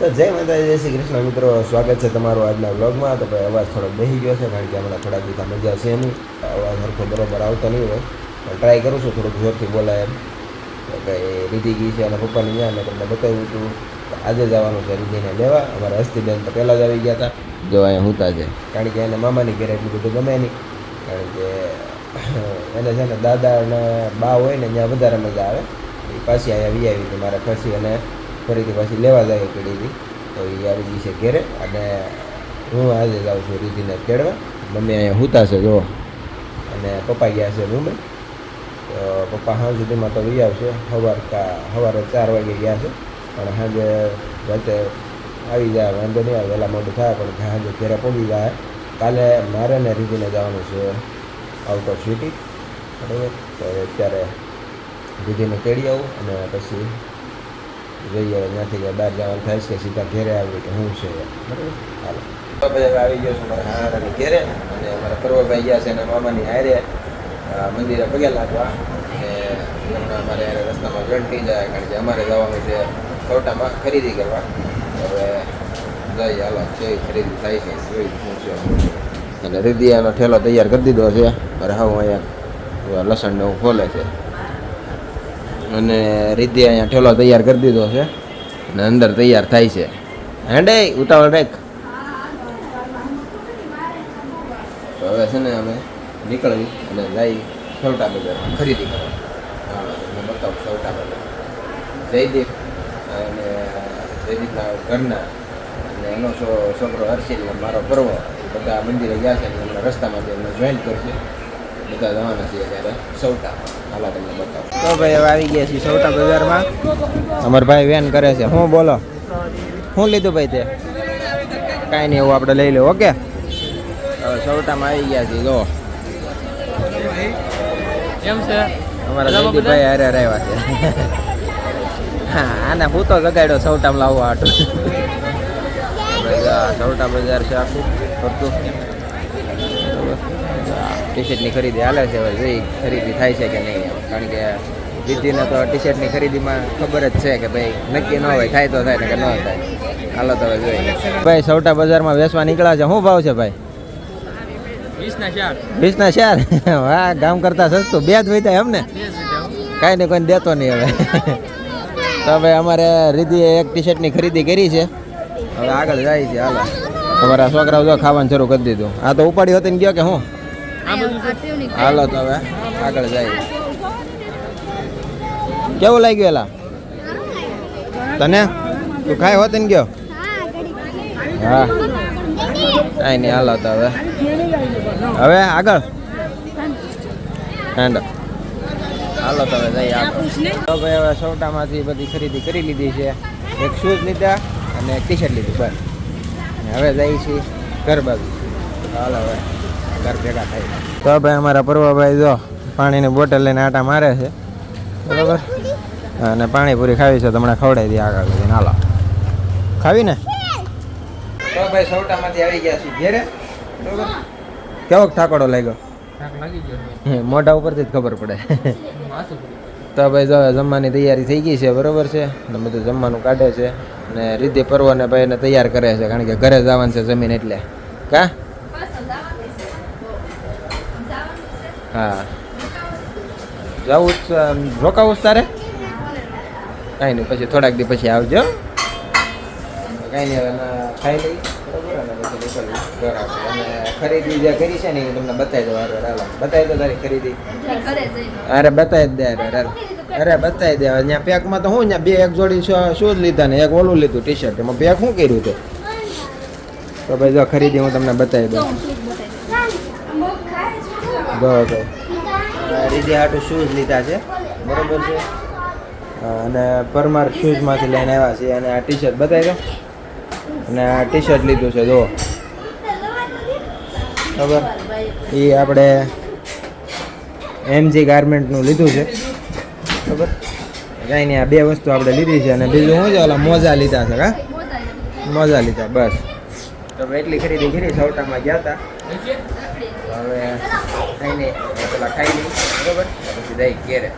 તો જય માતાજી, જય શ્રી કૃષ્ણ મિત્રો, સ્વાગત છે તમારું આજના વ્લોગમાં. તો ભાઈ અવાજ થોડોક બેસી ગયો છે કારણ કે હમણાં થોડાક દિવસ મજા છે નહીં, અવાજ સરખો બરોબર આવતો નહીં હોય, પણ ટ્રાય કરું છું થોડુંક જોરથી બોલાય એમ. તો ભાઈ રીધી ગઈ છે અને પપ્પાની ત્યાં મેં તમને બતાવ્યું હતું. આજે જવાનું છે રીધીને લેવા. અમારા હસ્તીબેન તો પહેલાં જ આવી ગયા હતા, જો અહીંયા હુંતા છે, કારણ કે એને મામાની ઘરે એટલું બધું ગમે નહીં, કારણ કે એને છે ને દાદા અને બા હોય ને ત્યાં વધારે મજા આવે. એ પાછી અહીંયા વી આવી હતી મારે પછી, અને ફરીથી પાછી લેવા જાય પડી હતી, તો એ આવી ગઈ છે ઘેરે. અને હું આજે જાઉં છું રીધીને તેડવા. મમ્મી અહીંયા હુતા છે જો, અને પપ્પા ગયા છે રૂમે. તો પપ્પા સાંજ સુધીમાં તો વી આવશે. સવારે 4 વાગે ગયા છે, પણ સાંજે રાતે આવી જાય, વાંધો નહીં આવે, વહેલા મોડું થાય, પણ સાંજે ઘેરે પહોંચી જાય. કાલે મારે ને રીધીને જવાનું છે આઉટ ઓફ સિટી, બરાબર. તો અત્યારે રીધીને તેડી આવું અને પછી જોઈએ ત્યાંથી બહાર જવાનું થાય છે, સીધા ઘેરે આવી કે શું છે, બરાબર. હાલો ભાઈ આવી ગયો છું મારા હારાની ઘેરે, અને મારા પર્વભાઈ ગયા છે અને મામાની હારે મંદિરે પગે લાગવા. અને હમણાં અમારે રસ્તામાં જોઈન્ટ થઈ જાય, કારણ કે અમારે જવાનું છે સૌટામાં ખરીદી કરવા. હવે જઈએ, હાલો કેવી ખરીદી થાય છે જોઈ શું છે. અને રીધિયાનો ઠેલો તૈયાર કરી દીધો છે મારે. હા અહીંયા લસણને એવું ખોલે છે, અને રીધિ અહીંયા ઠેલો તૈયાર કરી દીધો છે અને અંદર તૈયાર થાય છે. હેડે ઉતાવળ રાખ. તો હવે છે ને અમે નીકળવી અને જઈ સૌટા બજારમાં ખરીદી કરવા. તમને બતાવું સૌટા બજાર. જયદીપ અને જયદીપના ઘરના અને એનો છોકરો હર્ષિલ મારો પર્વ બધા મંદિરે ગયા છે, એમના રસ્તામાંથી એમને જોઈન્ટ કરશે. બધા જવાના છીએ ત્યારે સૌટા. હાલા તમને બતાવો. તો ભાઈ હવે આવી ગયા છીએ સૌટા બજારમાં. અમાર ભાઈ વેન કરે છે. હું બોલો, શું લીધું ભાઈ? તે કાંઈ નહીં, એવું આપણે લઈ લે. ઓકે, હવે સૌટામાં આવી ગયા છીએ. જો કેમ છે અમારા જયદીપભાઈ હારે આવ્યા છે. હા, આને હું તો જગાડ્યો સૌટામાં લાવવા હાટું. સૌટા બજાર છે આખું ફરતું. ટી શર્ટની ખરીદી હાલે છે. હવે જોઈ ખરીદી થાય છે કે નહીં, કારણ કે દીદીને તો ટી શર્ટની ખરીદીમાં ખબર જ છે કે ભાઈ નક્કી ન હોય, થાય તો થાય ને કે ન થાય. હાલો તો હવે જોઈએ. ભાઈ સૌટા બજારમાં વેચવા નીકળ્યા છે. શું ભાવ છે ભાઈ? 20 ના 4. વાહ, ગામ કરતા સસ્તું. બે જ વૈતા એમ ને? કાંઈ નહીં, કોઈને દેતો નહીં હવે. તો ભાઈ અમારે રીધિએ એક ટી શર્ટની ખરીદી કરી છે. હવે આગળ જાય છે. હાલો, તમારા છોકરાઓ જો ખાવાનું શરૂ કરી દીધું. આ તો ઉપાડી હતી ને ગયો કે હું? હાલો તો હવે આગળ જાય. કેવું લાગ્યું એલા તને? તું ખાય હોત ને ગયો? હા, કાંઈ નહીં. હાલો તો હવે આગળ હેન્ડ. હાલો તો હવે જઈએ આગળ. તો ભાઈ હવે સૌટામાંથી બધી ખરીદી કરી લીધી છે. એક શૂઝ લીધા અને એક ટી શર્ટ લીધું, બસ. હવે જઈએ છીએ ઘર બાજુ. હાલો હવે ઘર ભેગા થાય. તો ભાઈ અમારા પર્વભાઈ જો પાણીની બોટલ લઈને આટા મારે છે, બરાબર. અને પાણીપુરી ખાવી છે, તમને ખવડાવી દઈએ આગળ લઈને. હાલો ખાવી ને. તો ભાઈ સૌટામાંથી આવી ગયા છીએ ઘેરે, બરાબર. કેવો ઠાકોડો લાગ્યો? મોઢા ઉપરથી જ ખબર પડે. તો ભાઈ જો જમવાની તૈયારી થઈ ગઈ છે, બરાબર છે. અને બધું જમવાનું કાઢે છે, અને રીધિ પર્વને ભાઈને તૈયાર કરે છે, કારણ કે ઘરે જવાનું છે જમીન એટલે. કા? હા, જવું રોકાવું તારે? કાંઈ નહીં, પછી થોડાક દી પછી આવજો. કાંઈ નહીં, હવે ખાઈ લઈ, બરાબર. અને પછી નીકળવી ઘર આવશે. અને ખરીદી જે કરી છે ને એ તમને બતાવી દો. હાલો બતાવી દો તારી ખરીદી. અરે બતાવી જ દે. અરે બતાવી દે. અહીંયા પેકમાં તો હું ત્યાં 2 એક જોડી શૂઝ લીધા ને એક ઓલું લીધું ટી શર્ટ. એમાં પેક શું કર્યું તે? તો ભાઈ જો ખરીદી હું તમને બતાવી દઉં. બરાબર, રીધી હાટું શૂઝ લીધા છે, બરાબર છે. અને પરમાર શૂઝમાંથી લઈને આવ્યા છે. અને આ ટી શર્ટ બતાવી દો. અને આ ટી શર્ટ લીધું છે જો, બરાબર. એ આપણે MG ગાર્મેન્ટનું લીધું છે, બરાબર. કાંઈ નહીં, આ 2 વસ્તુ આપણે લીધી છે. અને બીજું શું છે, ઓલા મોજા લીધા છે. હા, મોજા લીધા, બસ. તો એટલી ખરીદી કરી. સૌટામાં ગયા હતા. હવે કાંઈ નહીં, પેલા ખાઈ લઈ, બરાબર. પછી જઈ ઘેરે.